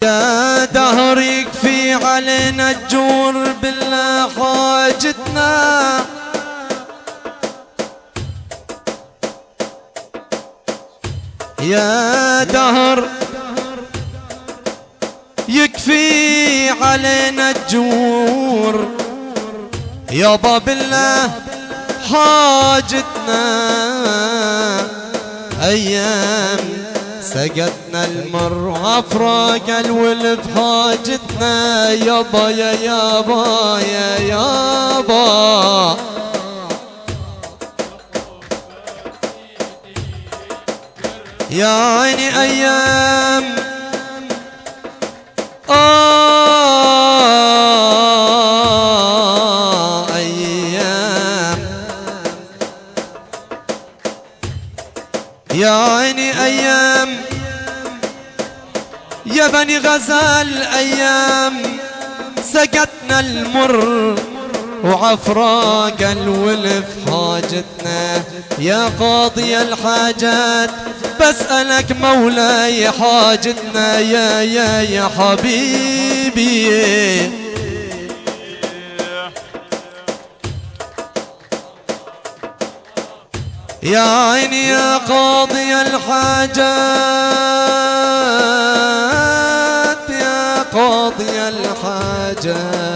يا دهر يكفي علينا الجور بالله حاجتنا، يا دهر يكفي علينا الجور يابا بالله حاجتنا. أيام سقتنا المر وافراق الولد حاجتنا، يابا يا يابا يا يابا. يا عيني أيام أيام يا عيني أيام يا بني غزال، أيام سقتنا المر وعفراق الولف حاجتنا. يا قاضي الحاجات بسألك مولاي حاجتنا، يا حبيبي. يا عيني يا قاضي الحاجات، يا قاضي الحاجات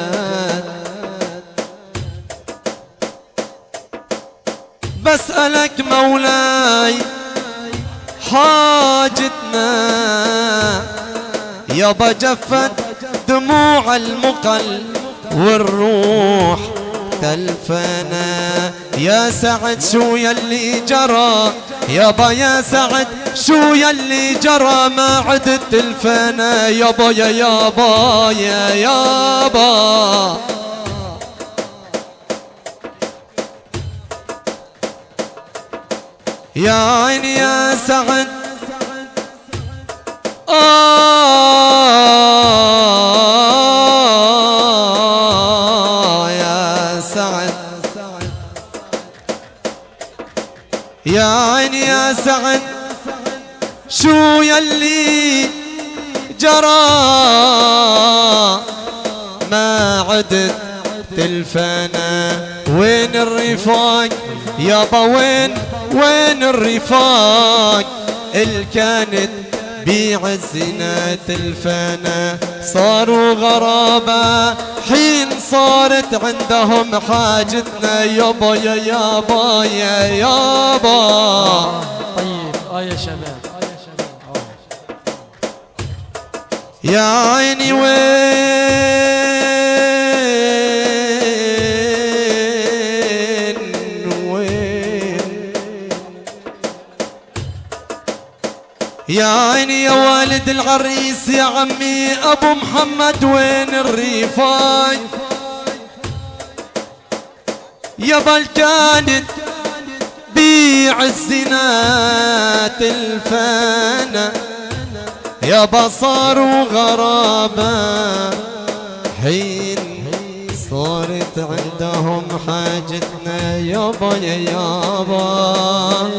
بسألك مولاي حاجتنا. يابا جفت دموع المقل والروح تلفنا. يا سعد شو يلي جرى يابا، يا سعد شو يلي جرى ما عدت تلفنا. يابا يا يابا يا يابا. يا عيني يا سعد يا سعد، يا عيني يا سعد شو يلي جرى ما عدت تلفنا. وين الرفاق يابا، وين الرفاق اللي كانت بعزنا تلفنا. صاروا غرابة حين صارت عندهم حاجتنا. يابا يا يابا يا يابا. طيب يا شباب، يا شباب. يا عيني يا عيني يا والد العريس يا عمي ابو محمد، وين الرفاق يابا كانت بعزنا تلفانا. يابا صاروا غرابة حين صارت عندهم حاجتنا. يابا يا يابا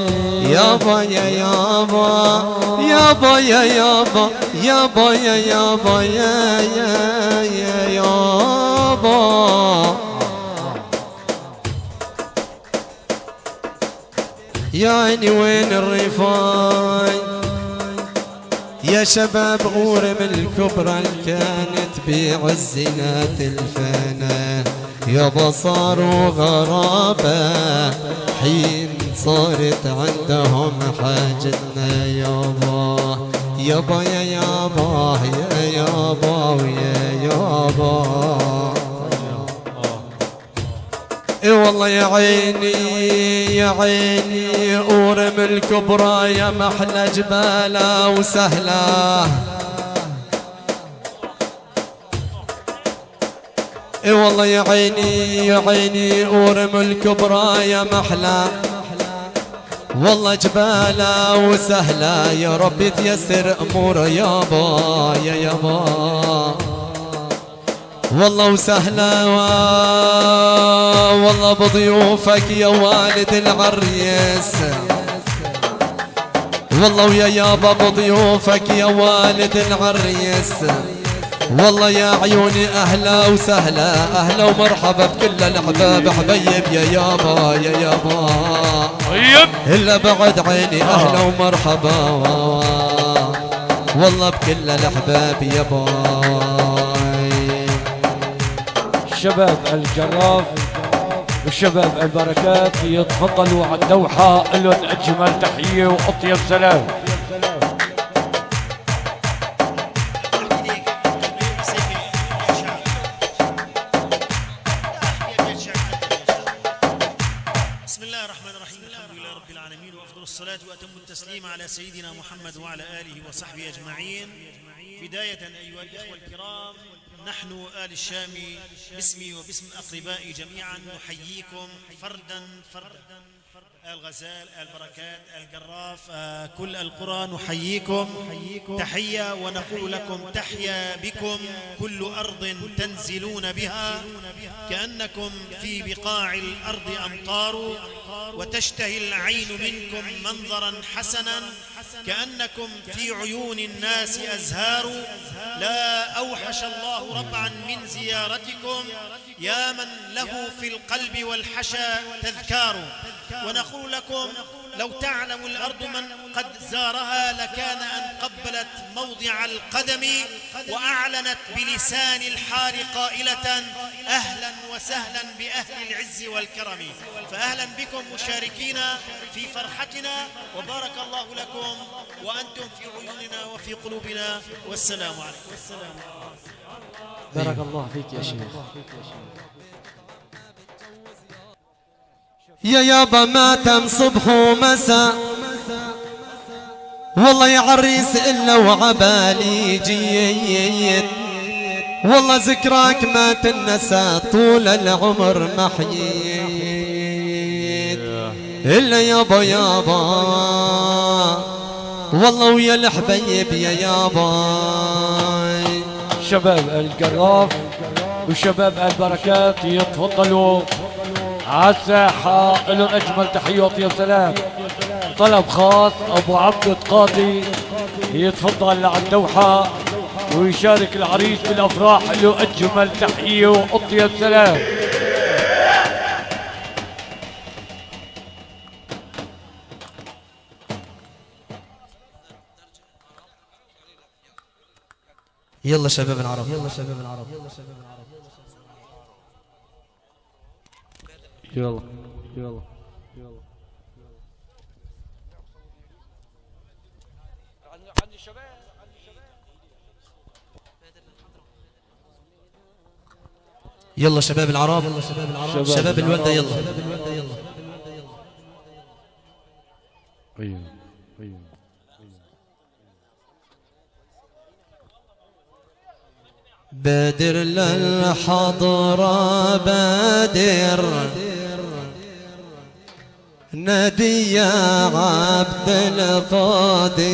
يابا يا يابا يابا يا يابا يابا يا يابا يا يابا. يا عيني وين الرفاق يا شباب غورم الكبرى اللي كانت بعزنا تلفانا. يابا صاروا غرابة حين صارت عندهم حاجتنا. يابا يابا يا يابا يا يابا ويا يابا. اي والله يا عيني يا عيني أورم الكبرى يا محلى جبالة وسهلة. اي والله يا عيني يا عيني أورم الكبرى يا محلى والله جبالة وسهلة. يا رب تيسر أمور يابا يا يابا والله وسهلا والله بضيوفك يا والد العريس. والله ويا يابا بضيوفك يا والد العريس، والله يا عيوني أهلا وسهلا، أهلا ومرحبا بكل الأحباب حبيب يا يابا يا يابا طيب إلا بعد عيني أهلا ومرحبا والله بكل الأحباب يا باي. شباب الجراف وشباب البركات يتفضلوا على الدوحة، لهم أجمل تحية وأطيب سلام. بسم الله الرحمن الرحيم، الحمد لله رب العالمين، وأفضل الصلاة وأتم التسليم على سيدنا محمد وعلى آله وصحبه أجمعين. بداية أيها الإخوة الكرام، نحن آل الشام باسمي وباسم أقربائي جميعا نحييكم فردا فردا. الغزال، البركات، الجراف، كل القرى نحييكم تحية، ونقول لكم تحيا بكم كل أرض تنزلون بها، كأنكم في بقاع الأرض أمطار، وتشتهي العين منكم منظرا حسنا، كأنكم في عيون الناس أزهار. لا أوحش الله ربعا من زيارتكم، يا من له في القلب والحشا تذكار. ونقول لكم لو تعلم الأرض من قد زارها لكان أن قبلت موضع القدم، وأعلنت بلسان الحال قائلة أهلا وسهلا بأهل العز والكرم. فأهلا بكم مشاركين في فرحتنا، وبارك الله لكم وأنتم في عيوننا وفي قلوبنا، والسلام عليكم. بارك الله فيك يا شيخ. يا يابا ما تم صبح ومساء، والله يا عريس إلا وعبالي جيت، والله ذكراك ما تنسى طول العمر محييت. إلا يابا يابا والله ويا الحبيب يا يابا. شباب الجراف وشباب البركات يتفضلوا على الساحة، لهم أجمل تحية وأطيب سلام. طلب خاص أبو عبد القاضي يتفضل على الدوحة ويشارك العريس بالأفراح، له أجمل تحية وأطيب سلام. يلا شباب العرب، يلا شباب العرب، يلا شباب العرب. يلا يلا يلا. يلا شباب العرب، يلا شباب العرب، شباب الوردة يلا. ايوه ايوه. بادر للحضرة بادر، نادي يا عبد القادر.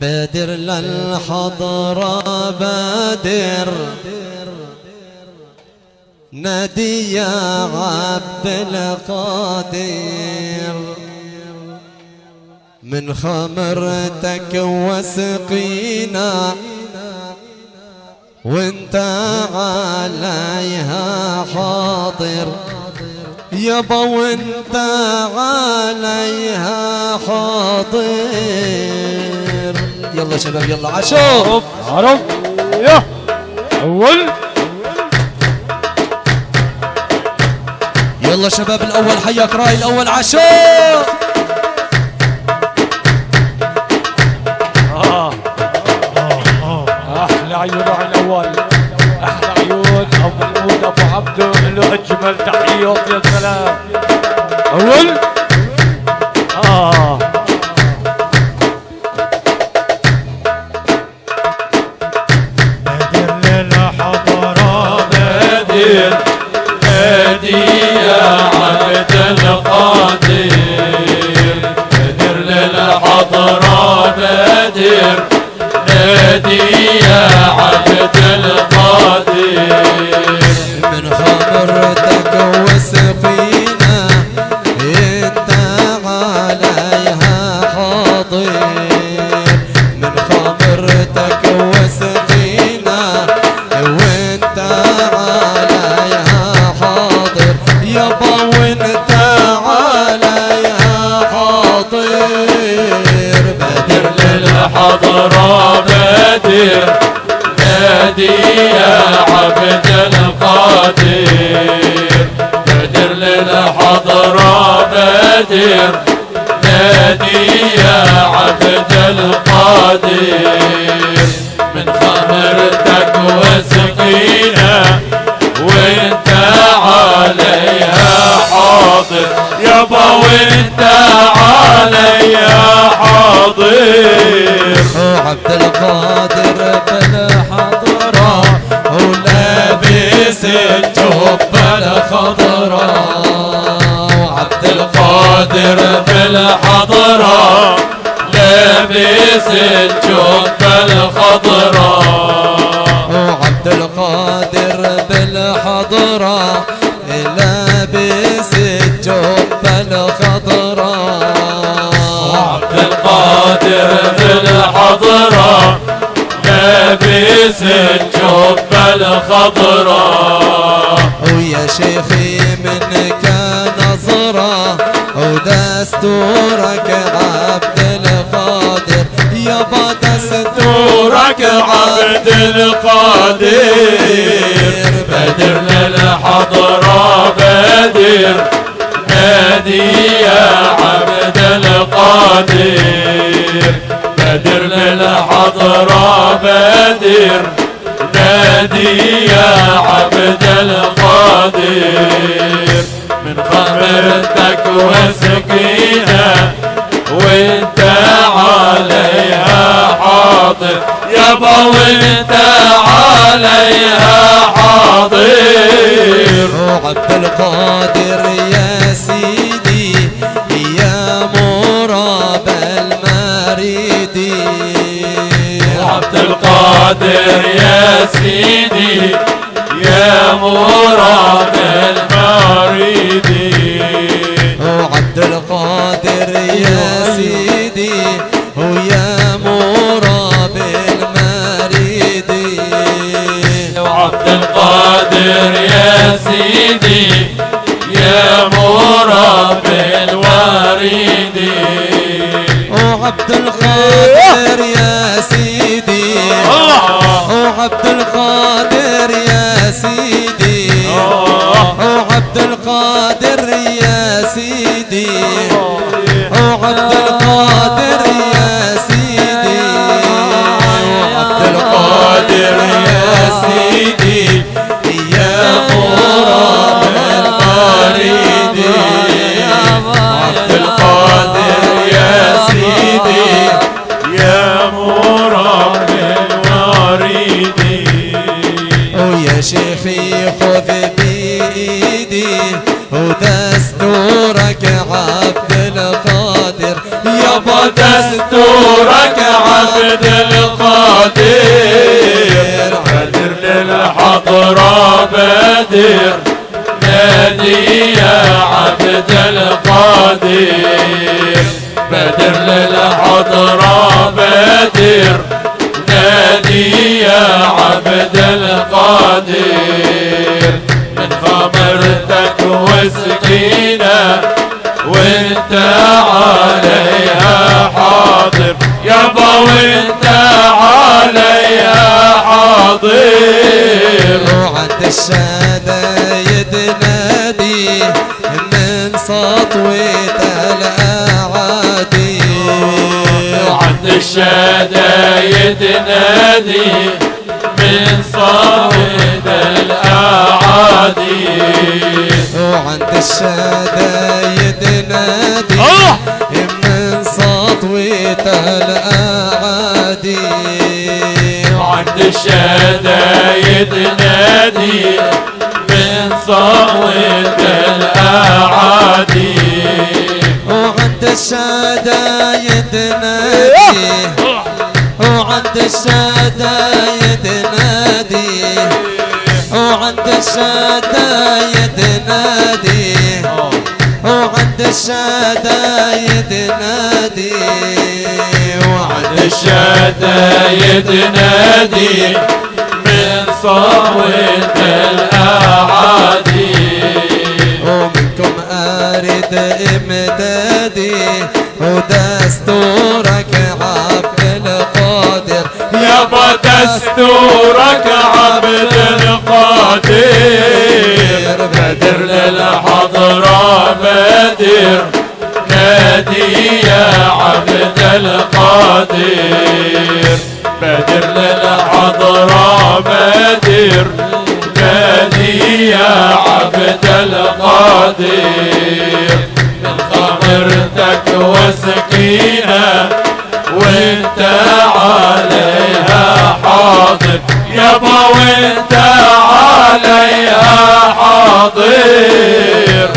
بادر للحضرة بادر، نادي يا عبد القادر. من خمرتك وسقينا وانت عليها حاضر يابا، وانت عليها حاضر. يلا شباب يلا عشو عرب يا أول. يلا شباب الأول حياك راي الأول عشو. أحلى عيون راعي الأول، أحلى عيون أبو محمود أبو عبده، له أجمل تحية وأطيب سلام. أول بادر للحضرة بادر، نادي يا عبد القادر. بادر للحضرة بادر، نادي يا عبد القادر. من خمرتك وسقينا انت للحضرة بدر نادي يا عبد القادر بدر للحضرة بدر نادي يا عبد القادر من خمرتك وسقينا وانت عليها حاضر يابا وانت عليها حاضر عبد القادر بالحضرة ولابس الجبة الخضراء عبد القادر بالحضرة لابس الجبة الخضراء عبد القادر بالحضرة لابس الجبة الخضراء عبد القادر بالحضرة لابس الجبة الخضراء ويا شيخي منك نظرة ودستورك عبد القادر يابا دستورك عبد القادر بدر للحضرة بدر نادي يا عبد القادر بدر للحضرة بدر نادي يا عبد القادر من خمرتك وسقينا وانت عليها حاضر يابا وانت عليها حاضر عبد القادر يا سيدي يا مراب المريدي عبد القادر يا سيدي يا مراد المريدي عبد القادر يا سيدي ويا مراب المريدي عبد القادر يا سيدي يا مراد الوريدي عبد القادر يا سيدي عبد القادر يا سيدي عبد القادر يا سيدي عبد القادر يا سيدي عبد القادر يا سيدي يا مرام المريدي عبد القادر يا سيدي يا مراد الوريدي ويا شيخي خذ بإيدي ودستورك عبد القادر يابا دستورك عبد القادر بدر للحضرة بدر نادي يا عبد القادر بدر للحضرة بدر نادي يا عبد القادر من خمرتك وسقينا وانت عليها حاضر يابا وانت عليها حاضر وعند الشدايد نادي من سطوة الأعادي وعند الشدايد نادي من صامد الأعادي وعند الشدايد نادي من سطوة الأعادي وعند الشدايد نادي من صامد الأعادي وعند الشدايد نادي وعند الشدايد نادي وعند الشدايد نادي وعند الشدايد نادي وعند الشدايد نادي من صوت الأعادي ومنكم أريد إمدادي ودستورك عبد القادر دستورك عبد القادر بدر للحضرة بدر نادي يا عبد القادر بدر للحضرة بدر نادي يا عبد القادر من خمرتك وسكينة وانت عليها حاضر يابا وانت عليها حاضر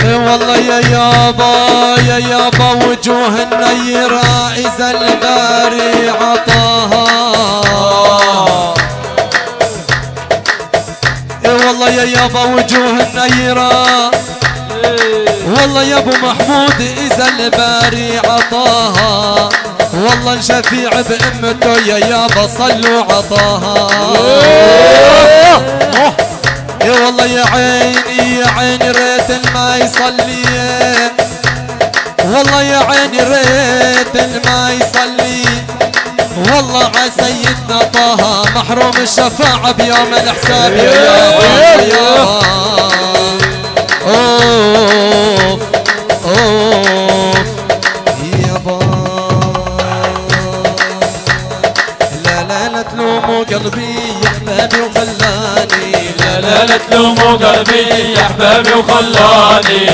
والله يا يابا وجوه النيرة إذا الباري عطاها والله يا يابا وجوه النيرة والله يا ابو محمود اذا الباري عطاها والله الشفيع بامته يا يابا صلوا عطاها يا والله يا عيني ريت ما يصلي والله يا عيني ريت ما يصلي والله ع سيدنا طه محروم الشفاعة بيوم الحساب يا يابا اوف اوف يابا لا تلوموا قلبي يا احبابي وخلاني لا تلوموا قلبي يا احبابي وخلاني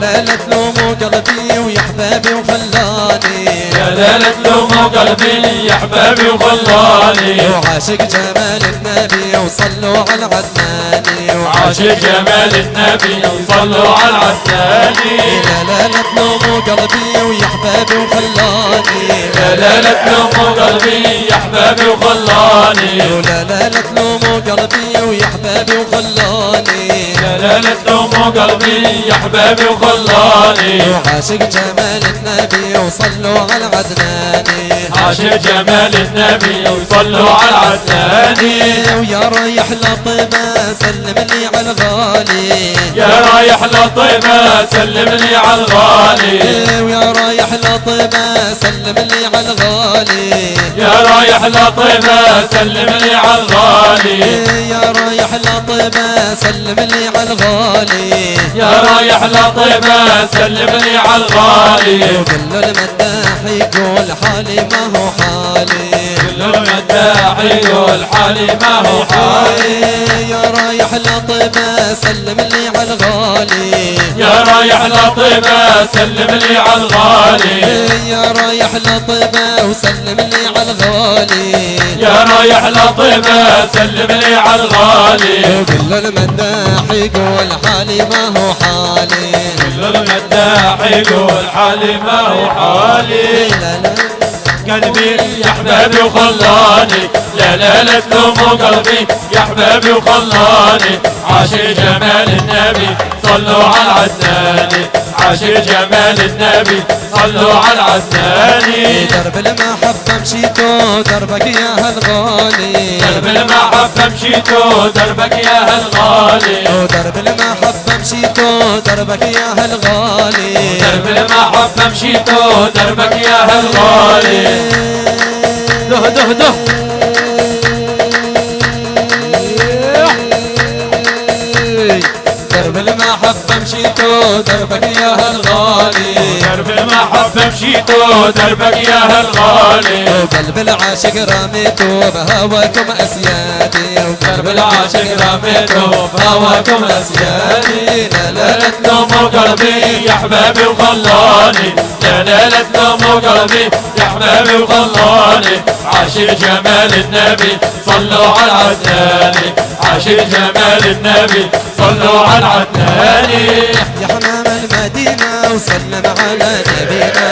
لا تلوموا قلبي ويا احبابي وخلاني لا تلوموا قلبي يا احبابي وخلاني وعاشق جمال النبي وصلوا على العدناني وعاشق جمال النبي وصلوا على العدناني لا تلوموا قلبي ويا احبابي وخلاني لا تلوموا قلبي يا احبابي وخلاني لا تلوموا قلبي ويا احبابي وخلاني لا تلوموا قلبي يا احبابي وخلاني وعاشق جمال النبي وصلوا على العدناني عاشق جمال النبي وصلوا على العدناني ويا رايح لطيبة سلم لي على الغالي يا رايح لطيبة سلم لي على الغالي ويا رايح لطيبة سلم لي على الغالي يا رايح لطيبة سلم لي على الغالي يا رايح لطيبة سلم لي على الغالي يا رايح لطيبة سلم لي على الغالي وكل المداح يقول حالي ما هو حالي كل المداح يقول حالي ما هو حالي يا رايح لطيبة سلم لي على الغالي يا رايح لطيبة سلم لي على الغالي يا رايح لطيبة وسلم لي على الغالي يا رايح لطيبة سلم لي على الغالي وكل المداح يقول حالي ما هو حالي كل المداح يقول حالي ما هو حالي قلبي يا احبابي وخلاني لا تلوموا قلبي يا احبابي وخلاني عاشق جمال النبي صلوا على العدناني عاشق جمال النبي صلوا على العدناني درب المحبة مشيتو دربك يا هالغالي درب المحبة مشيتو دربك يا هالغالي درب المحبة مشيتو دربك يا هالغالي درب المحبة مشيتو دربك يا هالغالي ده درب المحبة مشيتو دربك يا هالغالي درب المحبة مشيتو دربك يا هالغالي وقلب العاشق رميتو بهواكم أسيادي درب العاشق رميتو بهواكم أسيادي لا تلوموا قلبي يا احبابي وخلاني لا تلوموا قلبي يا احبابي وخلاني عاشق جمال النبي صلوا على العدناني عاشق جمال النبي صلوا على العدناني يا حمام المدينة وسلم على نبينا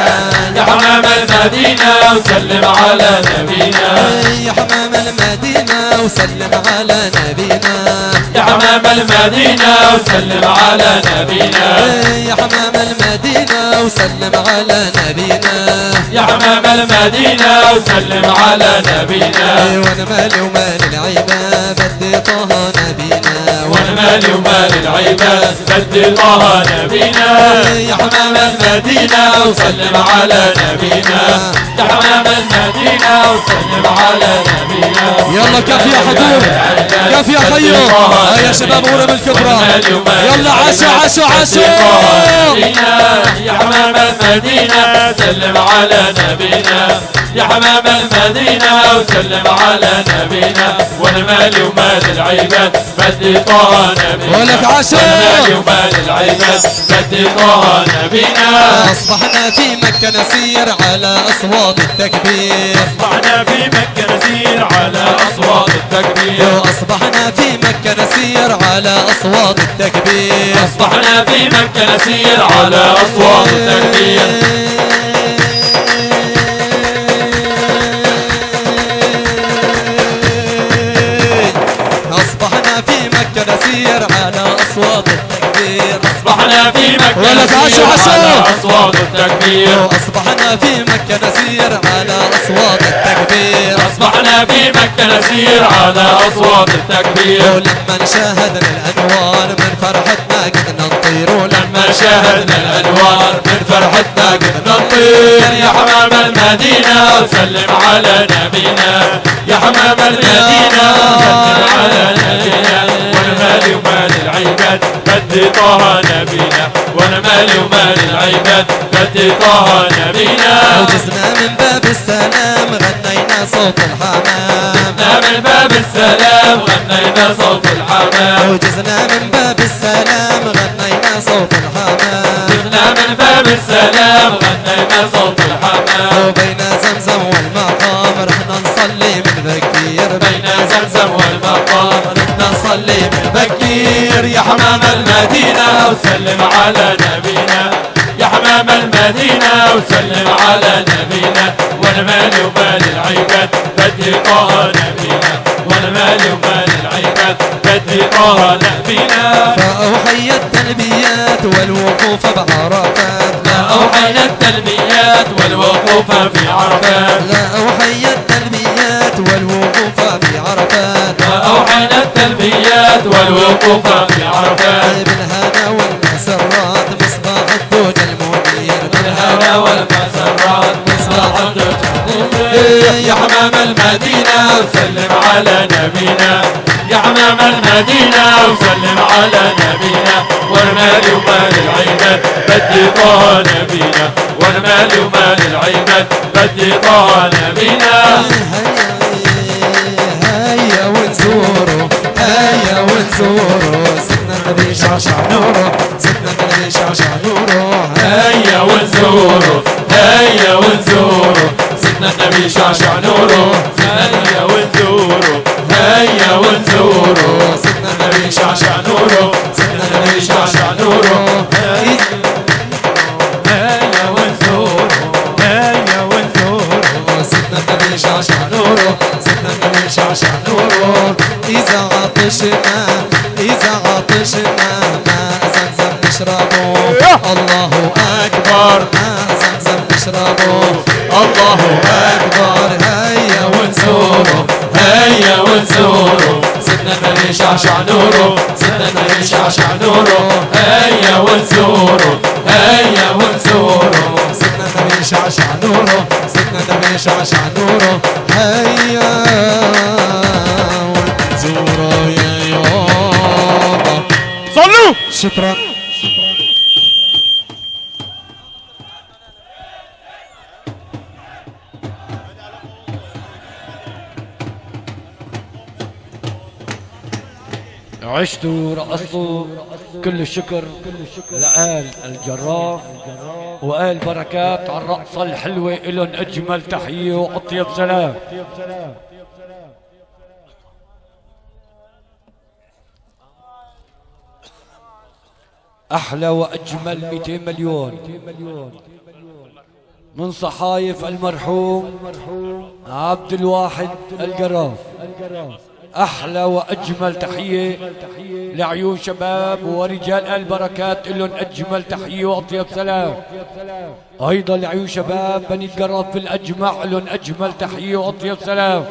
يا حمام المدينة وسلم على نبينا يا حمام المدينة وسلم على نبينا يا حمام المدينة وسلم على نبينا يا حمام المدينة وسلم على نبينا يا حمام المدينة وسلم على نبينا وانا مالي ومال العيبة بدي طه نبينا وانا مالي ومال العباد بدي طه نبينا يا حمام المدينة وسلم على نبينا يا حمام المدينة وسلم على نبينا يلا كيف يا حضور كيف يا خيو يا شباب قولوا بالكبرى يلا عشو يا حمام المدينة سلم على نبينا يا حمام المدينة وسلم على نبينا وانا مالي ومال العباد بدي طه نبينا ولك عشو مالي ومال العباد بدي طه نبينا أصبحنا في مكة نسير على أصوات التكبير أصبحنا في مكة نسير على أصوات التكبير أصبحنا في مكة نسير على أصوات التكبير أصبحنا في مكة نسير على أصوات التكبير أصبحنا في مكة نسير على أصوات التكبير أصبحنا في مكة ولك نسير عشو على أصوات التكبير أصبحنا في مكة نسير على أصوات التكبير أصبحنا في مكة نسير على أصوات التكبير ولما شاهدنا الأنوار من فرحتنا قدنا نطير ولما شاهدنا الأنوار من فرحتنا قدنا نطير يا حمام المدينة وسلم على نبينا يا حمام المدينة وسلم على نبينا وانا مالي ومال العباد بدي طه نبينا وانا مالي ومال العباد بدي طه نبينا وجزنا من باب السلام غنينا صوت الحمام جزنا من باب السلام غنينا صوت الحمام وجزنا من باب السلام غنينا صوت الحمام جزنا من باب السلام غنينا صوت الحمام وبين زمزم والمقام رحنا نصلي من بكير بين زمزم والمقام رحنا نصلي من بكير يا حمام المدينة وسلم على نبينا يا حمام المدينة وسلم على نبينا وانا مالي ومال العباد بدي طه نبينا وانا مالي ومال العباد بدي طه نبينا فأوحي التلبيات والوقوف بعرفات لا أوحينا التلبيات والوقوف في عرفات لا أوحي التلبيات والوقوف في عرفات لا أوحينا التلبيات والوقوف في عرفات بالهنا والمسرات مصباح الدود المنير بالهنا والمسرات مصباح الدود المنير يا حمام المدينة وسلم على نبينا يا حمام المدينة وسلم على نبينا وانا مالي ومال العباد بدي طه نبينا وانا مالي ومال العباد بدي طه نبينا هيا ونزورو هيا ونزورو سيدنا النبي شعشع نورو سيدنا النبي شعشع نورو هيا ونزوره هيا ونزوره سيدنا النبي شعشع نوره هيا ونزوره هيا ونزوره سيدنا النبي شعشع نوره سيدنا النبي شعشع نوره هيا ونزوره هيا ونزوره سيدنا النبي شعشع نورو سيدنا النبي شعشع نورو إذا عطشنا ماء زمزم نشربه الله أكبر ماء زمزم نشربه الله أكبر هيا ونزوره هيا ونزوره سيدنا النبي شعشع نوره سيدنا النبي شعشع نوره هيا ونزوره هيا ونزوره سيدنا النبي شعشع نورو سيدنا النبي شعشع نورو هيا ونزوره يا يابا صلوا. شكرا. عشتوا رقصتوا كل الشكر لآل الجراف وآل بركات على الرقصة الحلوة إلهم أجمل تحية وأطيب سلام. أحلى وأجمل 200 مليون من صحايف المرحوم عبد الواحد الجراف. أحلى وأجمل تحية لعيون شباب ورجال البركات لهم أجمل تحية وأطيب سلام. أيضا لعيون شباب بني الجراف بالأجمع لهم أجمل تحية وأطيب سلام.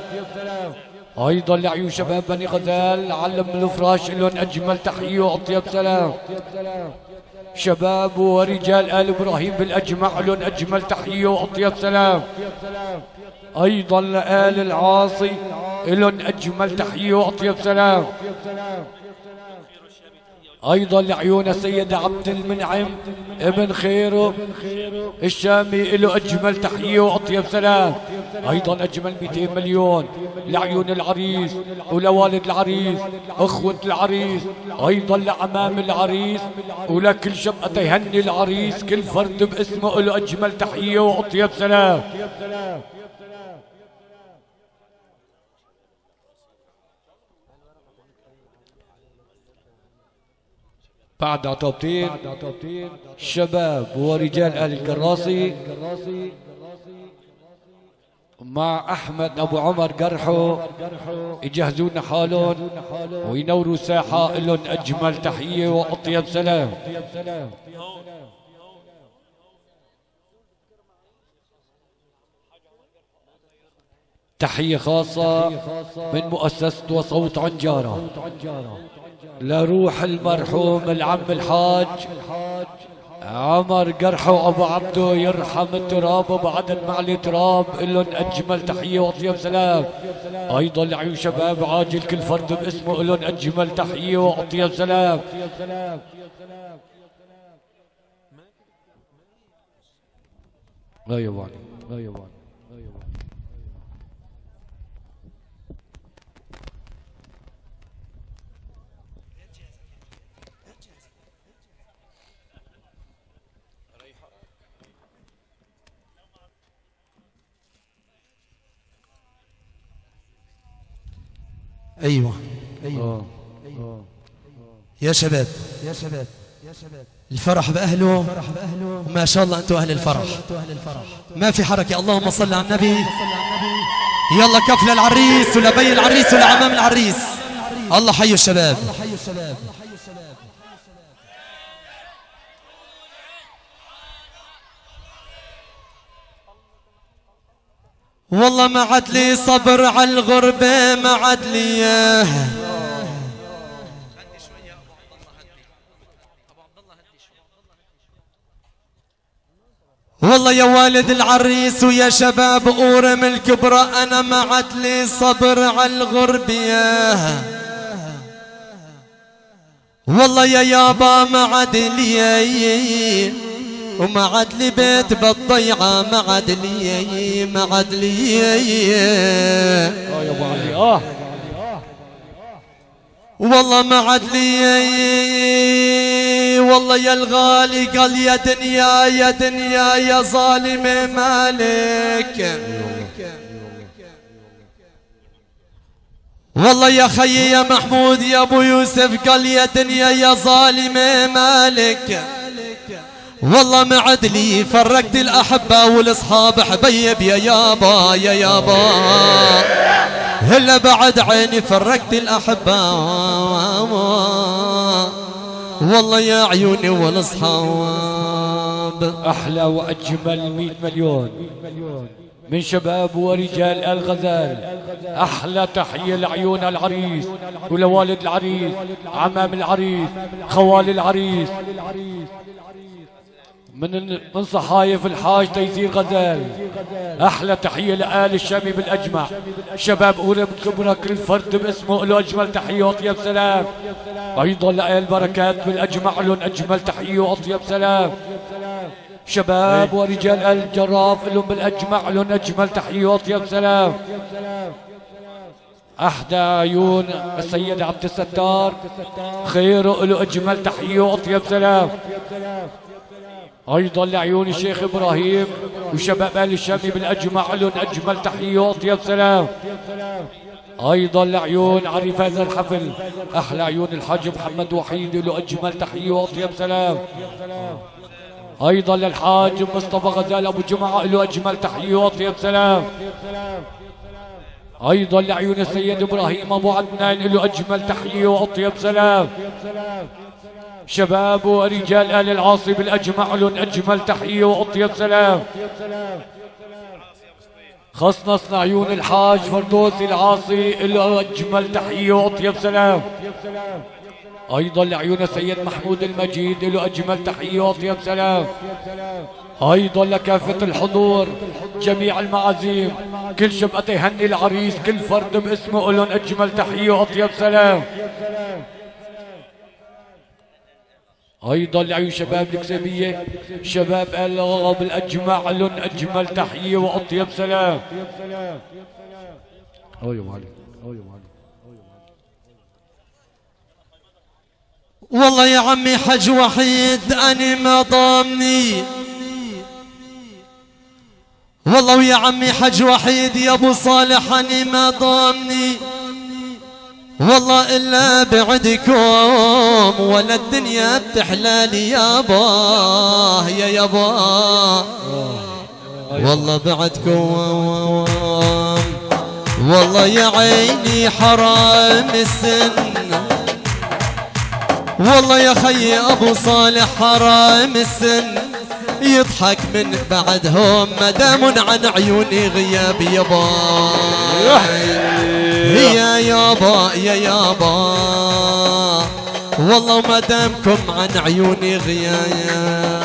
أيضا لعيون شباب بني غزال علم الفراش لهم أجمل تحية وأطيب سلام. شباب ورجال آل إبراهيم بالأجمع لهم أجمل تحية وأطيب سلام. أيضا لآل العاصي لهم أجمل تحية وأطيب سلام. أيضا لعيون السيد عبد المنعم ابن خيرو الشامي له أجمل تحية وأطيب سلام. أيضا أجمل 200 مليون لعيون العريس ولوالد العريس أخوة العريس. أيضا لعمام العريس ولكل شبقة يهني العريس كل فرد باسمه له أجمل تحية وأطيب سلام. بعد عطابتين شباب ورجال آل القراصي مع أحمد أبو عمر قرحو يجهزون حالهم وينوروا ساحة لهم أجمل تحية وأطيب سلام. تحية خاصة من مؤسسة وصوت عنجارة لروح المرحوم العم الحاج عمر قرحه أبو عبده يرحم التراب وبعد المعلي تراب لهم أجمل تحية وأطيب سلام. أيضا لعيون شباب عاجل كل فرد باسمه لهم أجمل تحية وأطيب سلام. أيوة أيوة أيوة يا شباب الفرح بأهله وما شاء الله أنتم أهل الفرح ما في حركة. اللهم صل على النبي. يلا كف للعريس ولبي العريس ولعمام العريس. الله حي الشباب. والله ما عاد لي صبر على الغربة ما عاد لي والله يا والد العريس ويا شباب أورم الكبرى أنا ما عاد لي صبر على الغربة والله يا يابا ما عاد لي وما عاد لي بيت بالضيعة ما عاد لي ما عاد لي يا ابو علي والله ما عاد لي والله يا الغالي قال يا دنيا يا دنيا يا ظالمة مالك والله يا خيي يا محمود يا ابو يوسف قال يا دنيا يا ظالمة مالك والله ما عاد لي فرقت الأحبة والأصحاب حبيب يا يابا يا يابا هلا بعد عيني فرقت الأحبة والله يا عيوني والأصحاب. أحلى وأجمل 100 مليون من شباب ورجال آل غزال. أحلى تحية لعيون العريس ولوالد العريس عمام العريس خوال العريس من صحايف الحاج تيسير غزال. أحلى تحية لآل الشامي بالأجمع. شباب أورم كبرى كل فرد باسمه له أجمل تحية وأطيب سلام. أيضا لآل بركات بالأجمع لهم أجمل تحية وأطيب سلام. شباب ورجال آل الجراف لهم بالأجمع لهم أجمل تحية وأطيب سلام. أحدى عيون السيد عبد الستار خيره له أجمل تحية وأطيب سلام. أيضا لعيون الشيخ إبراهيم وشباب آل الشامي بالأجمع لهم أجمل تحية وأطيب سلام. أيضا لعيون عريف هذا الحفل أحلى عيون الحاج محمد وحيد له أجمل تحية وأطيب سلام. أيضا للحاج مصطفى غزال أبو جمعة له أجمل تحية وأطيب سلام. أيضا لعيون السيد إبراهيم أبو عدنان له أجمل تحية وأطيب سلام. شباب ورجال آل العاصي بالأجمع لهم أجمل تحية وأطيب سلام. خصنص لعيون الحاج فردوسي العاصي له أجمل تحية وأطيب سلام. أيضا لعيون السيد محمود المجيد له أجمل تحية وأطيب سلام. أيضا لكافة الحضور جميع المعازيم كل شبقة يهني العريس كل فرد باسمه لهم أجمل تحية وأطيب سلام. أيضا لعيون شباب الكسبية شباب آل الغرب الأجمع لهم أجمل تحية وأطيب سلام. والله يا عمي حج وحيد أنا ما ضامني، والله ويا عمي حج وحيد يا ابو صالح أنا ما ضامني، والله إلا بعدكم ولا الدنيا بتحلالي يابا يا يابا، والله بعدكم والله يا عيني حرام السن، والله يا خي ابو صالح حرام السن، يضحك من بعدهم مدام عن عيوني غياب يابا يا يابا يا يابا، والله مدامكم عن عيوني غياب.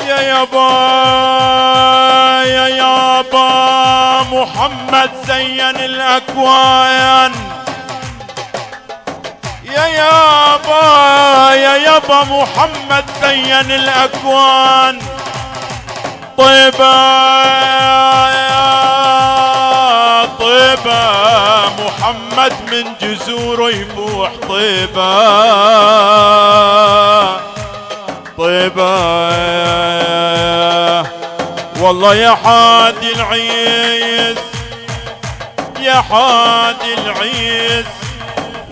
يا يابا يا يابا محمد زين الأكوان، يا يابا محمد زين الأكوان، طيبة طيبة محمد من جذوره يفوح، طيبة طيبة والله يا حادي العيس يا حادي العيس،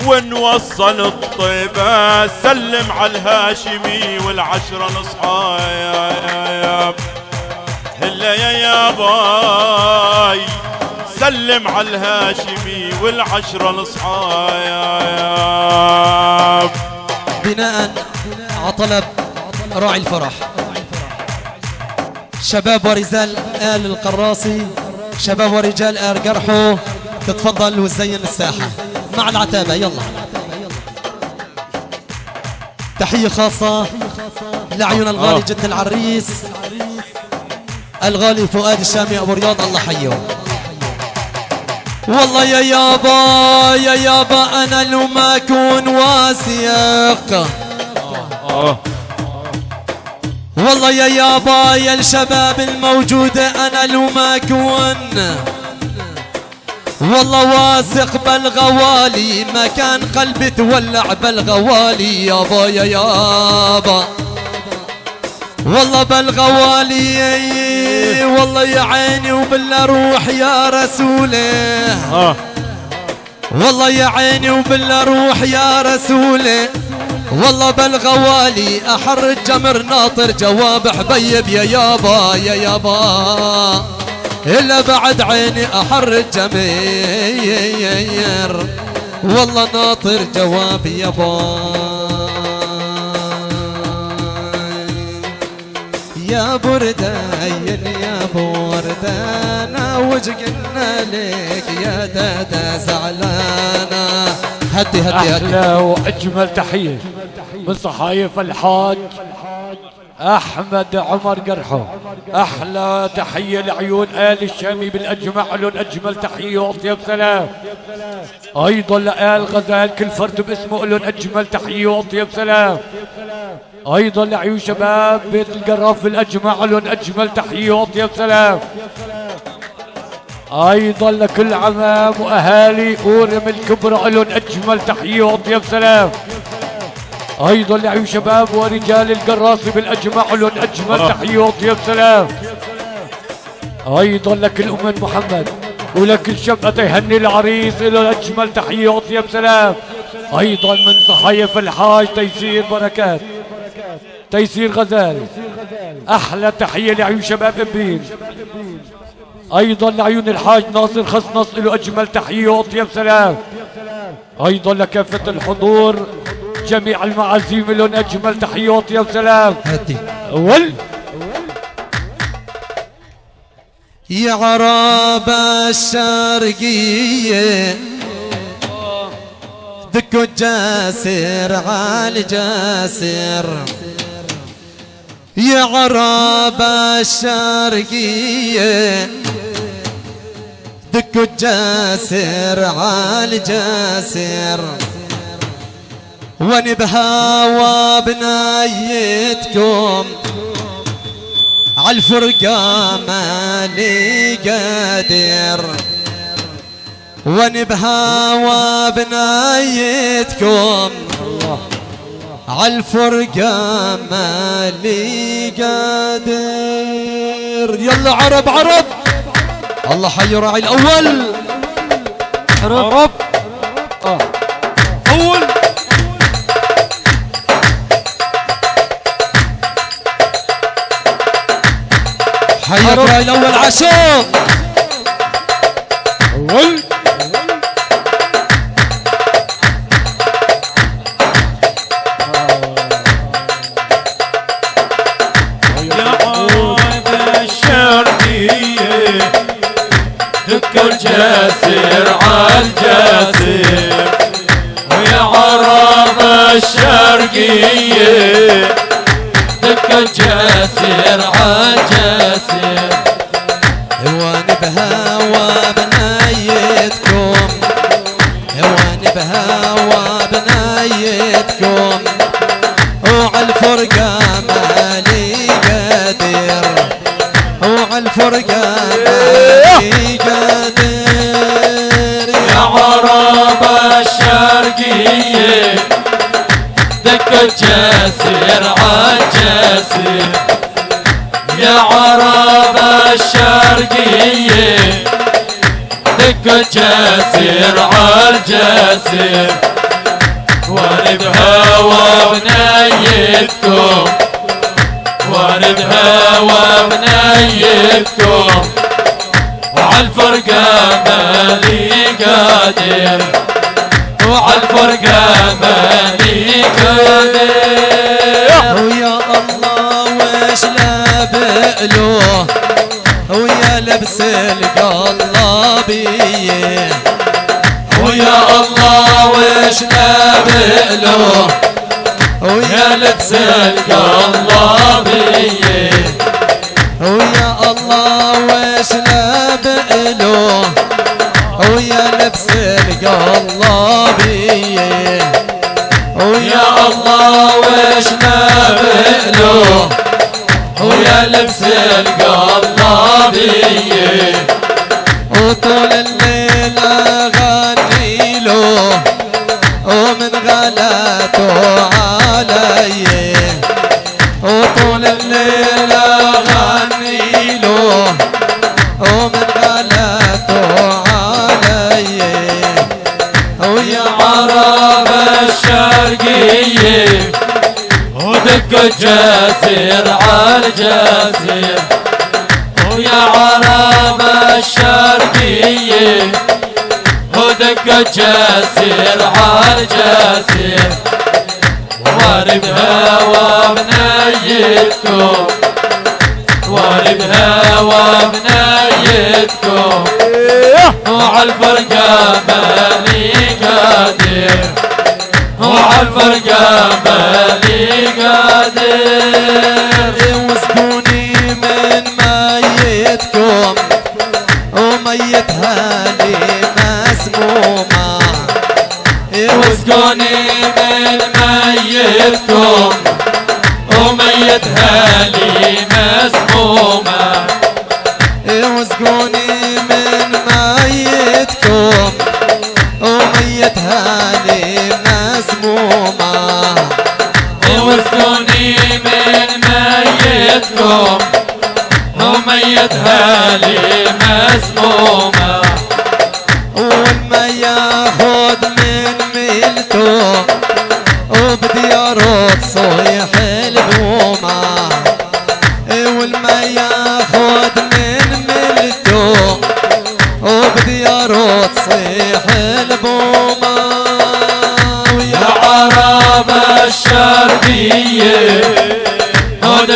ونوصل الطيبة سلم على الهاشمي والعشرة الأصحاب، هلا يا ياباي سلم على الهاشمي والعشرة الأصحاب. بناء على طلب راعي الفرح شباب ورجال آل القراصي، شباب ورجال آل قرحو، تتفضل وتزين الساحة مع العتابة. يلا تحية خاصة لعيون الغالي جد العريس الغالي فؤاد الشامي أبو رياض، الله حيه. والله يا يابا يا يابا أنا لو ما أكون واسيق، والله يا يابا يا الشباب الموجودة أنا لو ما أكون والله واثق بالغوالي، ما كان قلبي تولع بالغوالي يابا يا يابا، والله بالغوالي والله يا عيني وبالله روح يا رسوله، والله يا عيني وبالله روح يا رسوله، والله بالغوالي أحر الجمر ناطر جواب حبيب يا يابا يا يابا، إلا بعد عيني أحر الجمير والله ناطر جواب يابا. يا بردان يا بردانا وش قلنا لك يا دادا زعلانا. هدي أحلى وأجمل تحية من صحايف الحاج أحمد عمر قرحو، أحلى تحية لعيون آل الشامي بالأجمع لهم أجمل تحية وأطيب سلام. أيضا لآل غزال كل فرد باسمه لهم أجمل تحية وأطيب سلام. أيضا لعيون شباب بيت القراف بالأجمع لهم أجمل تحية وأطيب سلام. أيضا لكل عمام وأهالي أورم الكبرى لهم أجمل تحية وأطيب سلام. أيضا لعيون شباب ورجال القراصي بالأجمع لهم أجمل تحية وأطيب سلام. أيضا لكل أمة محمد ولكل شبقة يهني العريس له أجمل تحية وأطيب سلام. أيضا من صحايف الحاج تيسير بركات تيسير غزال، أحلى تحية لعيون شباب إبين. أيضا لعيون الحاج ناصر خصنص له أجمل تحية وأطيب سلام. أيضا لكافة الحضور جميع المعازيم لهم أجمل تحيات يا سلام. أول يا عرب الشرقية دكوا الجاسر عالي جاسر، يا عرب الشرقية دكوا الجاسر عالي جاسر، واني بهوى بنايتكم عالفرقة مالي قادر، واني بهوى بنايتكم عالفرقة مالي قادر. يلا عرب عرب، الله حي راعي الأول. عرب أول حيك راعي الأول عشاق. أول الجاسر عالجاسر، ويا عرب الشرقية دك الجاسر عالجاسر، واني بهوى بنايتكم، واني بهوى بنايتكم، وعالفرقة مالي قادر، وعالفرقة مالي قادر. يا عرب الشرقية دك الجاسر عالجاسر، يا عرب الشرقية دك الجاسر عالجاسر، وانا بهوى بنايتكم، وانا بهوى بنايتكم، وعالفرقة مالي قادر، وعالفرقة مالي قادر. ويا الله وش لابقلوه، ويا لبس القلابية، ويا الله وش لابقلوه، ويا لبس القلابية، ويا الله وش لابقلوه، ويا لبس القلابية، ويا الله وش لابقلوه، ويا لبس القلابية، وطول الليل اغني له، ومن غلاته علي، وطول الليل اغني له، ومن غلاته علي. ويا عرب الشرقية ودك الجاسر عالجاسر، ويا عرب الشرقية ودك الجاسر عالجاسر، وانا بهوى بنايتكم، وانا بهوى بنايتكم، وعالفرقة مالي قادر، وعالفرقة مالي قادر. واسقوني من ميتكم، وميتها لي مسمومة، واسقوني من ميتكم، وميتها لي مسمومة، واسقوني من ميتكم، وميتها لي مسمومة، واسقوني من ميتكم، وميتها لي مسمومة، والما ياخد من ميلته، وبدياره تصيح البومة، والما ياخد من ميلته، وبدياره تصيح البومة.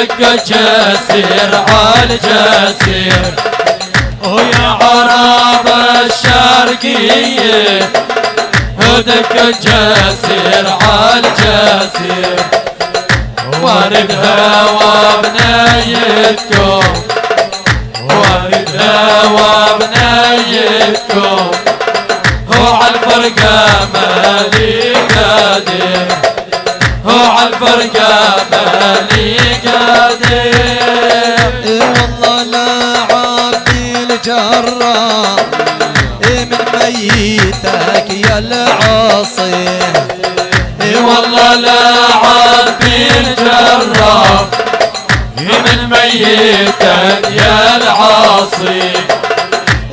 ودق الجسير عالجسير ويا عرب الشرقية ودق الجسير عالجسير وارد هوا بنيتكم وارد هوا بنيتكم هو عالفرقة مالي قادر هو عالفرقة مالي قادر والله لا عبدي الجراح من ميتك يا العاصي والله لا عبدي الجراح من ميتك يا العاصي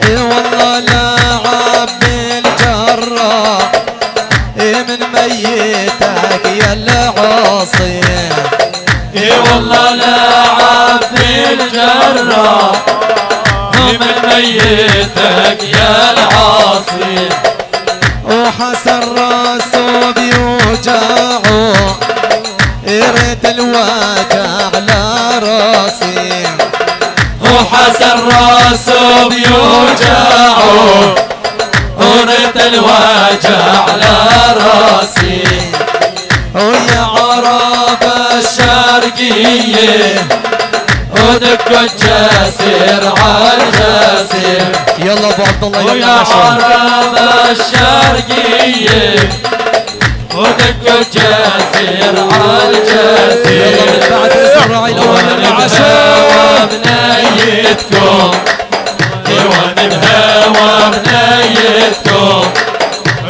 والله لا عبدي الجراح من ميتك يا العاصي والله لا عبدي الجراح من ميتك يا العاصي وحسن راسه بيوجعه يريد الوجع على راسي وحسن راسه بيوجعه وريت الوجع على راسي ويا عرب الشرقية ودق الجسير عالجسير يلا ابو عبد الله ويا يلا عرب الشرقية ودق الجسير عالجسير يلا من بعد الراعي الاول العشاء بنيتكم ومن الهوى بنيتكم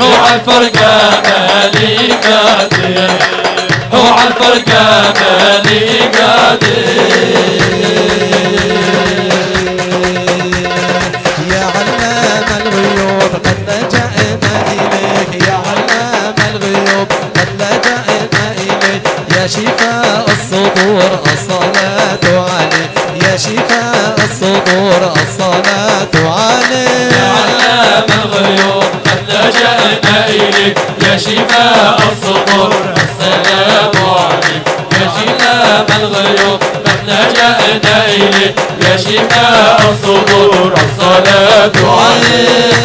هو عالفرقة مالي قادر هو عالفرقة مالي قادر يا علام الغيوب قد لجأنا إليك يا علام الغيوب قد لجأنا إليك يا شفاء الصدور الصلاة عليك يا شفاء الصدور الصلاة عليك يا علام الغيوب قد لجأنا إليك يا شفاء الصدور السلام عليك يا شفاء الغيوب قد لجأنا إليك يا شفاء الصدور الصلاة عليك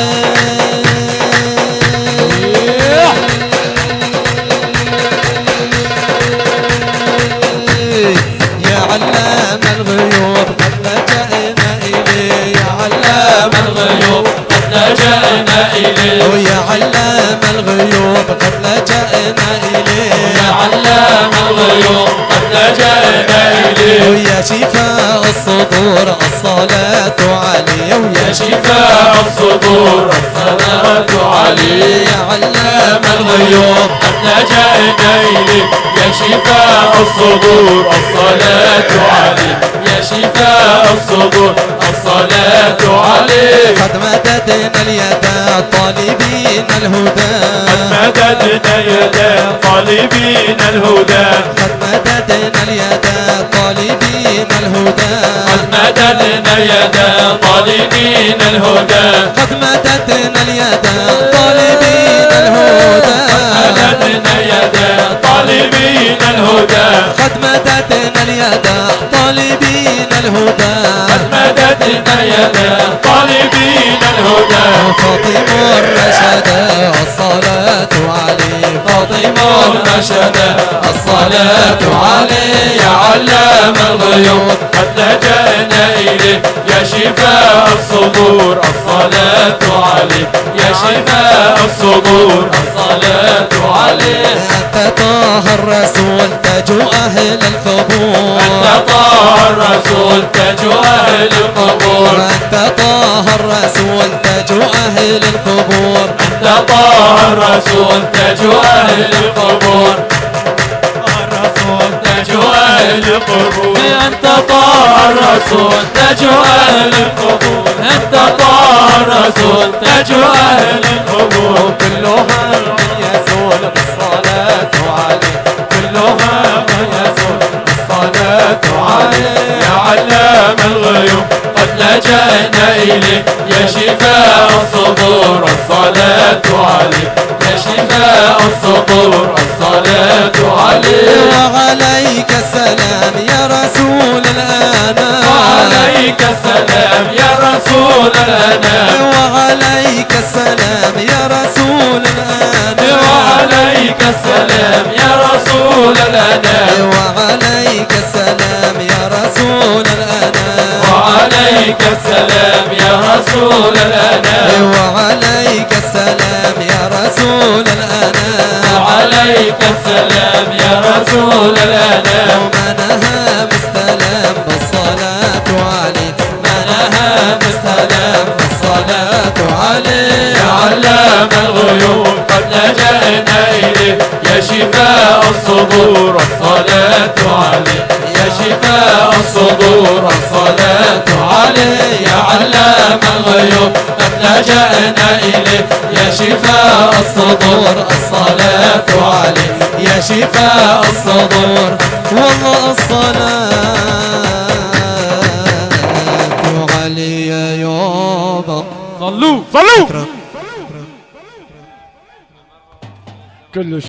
يا علام الغيوب قد لجأنا إليك يا علام الغيوب قد لجأنا إليك ويا علام الغيوب قد لجأنا إليك يا علام الغيوب قد لجأنا إليك ويا شفاء الصدور الصلاة عليه ويا شفاء الصدور الصلاة عليك يا علام الغيوب قد لجأنا إليك يا شفاء الصدور الصلاة عليك يا شفاء الصدور الصلاة عليك قد مددنا اليد طالبين الهدى قد مددنا يدا طالبين الهدى قد مددنا اليد طالبين الهدى قد مددنا يدا طالبين الهدى قد مددنا اليد طالبين الهدى مددنا يدا طالبين الهدى قد مددنا اليد طالبين الهدى قد مددنا يدا طالبين الهدى فاطم الرشد الصلاة عليه فاطم الرشد الصلاة عليه يا علام الغيوب قد لجأنا إليك يا شفاء الصدور الصلاة عليك يا شفاء الصدور الصلاة عليك أنت طه الرسول تاج أهل القبور أنت طه الرسول تاج أهل القبور أنت طه الرسول تاج أهل القبور أنت طه الرسول تاج أهل القبور الرسول تاج أهل القبور أنت طه الرسول تاج أهل القبور أنت طه الرسول تاج أهل القبور كلها من يزول بالصلاة عليه كلها من يزول بالصلاة عليه يا علام الغيوب قد لجأنا إليك يا شفاء الصدور الصلاة عليك يا شفاء الصدور الصلاة عليك وعليك السلام يا رسول الأنام وعليك السلام يا رسول الأنام وعليك السلام يا رسول الأنام وعليك السلام يا رسول الأنام وعليك السلام يا رسول الأنام وعليك السلام يا رسول الأنام وعليك السلام يا رسول الأنام وعليك السلام يا رسول الأنام ومنها مستلم بالصلاة عليه منها مستلم بالصلاة عليه يا علام الغيوب قد لجأنا إليه يا شفاء الصدور الصلاة عليه يا شفاء الصدور الصلاة عليه يا علام الغيوب قد لجأنا إليه يا شفاء الصدور الصلاة عليه يا شفاء الصدور والله الصلاة علي يابا صلوا كل